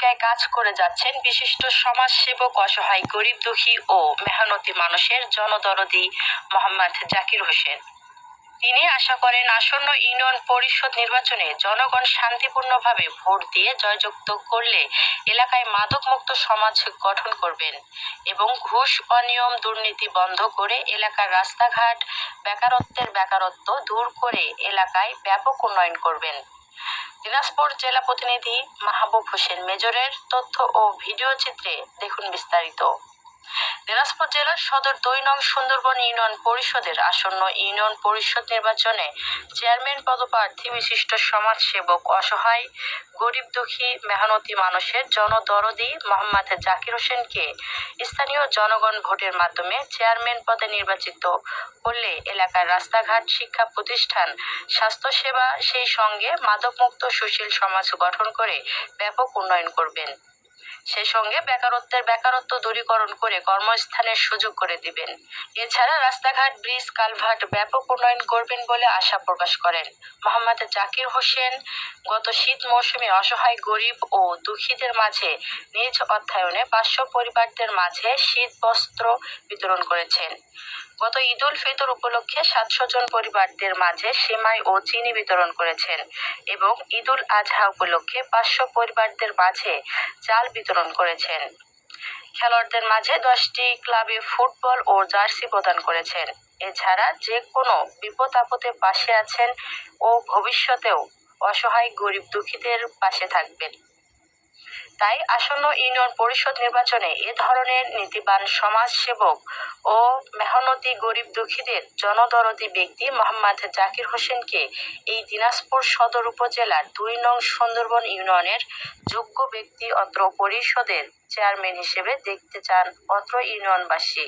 ভূমিকায় কাজ করে যাচ্ছেন বিশিষ্ট সমাজসেবক, অসহায় গরিব দুঃখী ও মেহনতি মানুষের জনদরদি মোহাম্মদ জাকির হোসেন। তিনি আশা করেন আসন্ন ইউনিয়ন পরিষদ নির্বাচনে জনগণ শান্তিপূর্ণভাবে ভোট দিয়ে জয়যুক্ত করলে এলাকায় মাদকমুক্ত সমাজ গঠন করবেন এবং ঘুষ, অনিয়ম, দুর্নীতি বন্ধ করে এলাকার রাস্তাঘাট, বেকারত্ব দূর করে এলাকায় ব্যাপক উন্নয়ন করবেন। দিনাজপুর জেলা প্রতিনিধি মাহবুব হোসেন মেজরের তথ্য ও ভিডিও চিত্রে দেখুন বিস্তারিত। দিনাজপুর জেলার সদর ২ নং সুন্দরবন ইউনিয়ন পরিষদের আসন্ন ইউনিয়ন পরিষদ নির্বাচনে চেয়ারম্যান পদপ্রার্থী বিশিষ্ট সমাজসেবক, অসহায় গরিব দুঃখী মেহনতি মানুষের জনদরদি মোহাম্মদ জাকির হোসেনকে স্থানীয় জনগণ ভোটের মাধ্যমে চেয়ারম্যান পদে নির্বাচিত করলে এলাকার রাস্তাঘাট, শিক্ষা প্রতিষ্ঠান, স্বাস্থ্যসেবা, সেই সঙ্গে মাদকমুক্ত সুশীল সমাজ গঠন করে ব্যাপক উন্নয়ন করবেন। সেই সঙ্গে বেকারত্ব দূরীকরণ করে কর্মস্থানের সুযোগ করে দিবেন। এছাড়া রাস্তাঘাট, ব্রিজ, কালভার্ট ব্যাপক উন্নয়ন করবেন বলে আশা প্রকাশ করেন মোহাম্মদ জাকির হোসেন। গত শীত মৌসুমে অসহায় গরিব ও দুঃখীদের মাঝে নিজ অর্থায়নে ৫০০ পরিবারদের মাঝে শীত বস্ত্র বিতরণ করেছেন। গত ঈদ উল ফিতর উপলক্ষে ৭০০ জন পরিবারদের মাঝে সেমাই ও চিনি বিতরণ করেছেন এবং ঈদ উল আজহা উপলক্ষে ৫০০ পরিবারদের মাঝে চাল বিতরণ করেছেন। খেলোয়াড়দের মাঝে ১০টি ক্লাবে ফুটবল ও জার্সি প্রদান করেছেন। এছাড়া যে কোনো বিপদ আপদে পাশে আছেন ও ভবিষ্যতেও অসহায় গরিব দুঃখীদের পাশে থাকবেন। তাই আসন্ন ইউনিয়ন পরিষদ নির্বাচনে এ ধরনের নীতিবান সমাজসেবক ও মেহনতি গরিব দুঃখীদের জনদরদি ব্যক্তি মোহাম্মদ জাকির হোসেনকে এই দিনাজপুর সদর উপজেলার ২ নং সুন্দরবন ইউনিয়নের যোগ্য ব্যক্তি অত্র পরিষদের চেয়ারম্যান হিসেবে দেখতে চান অত্র ইউনিয়নবাসী।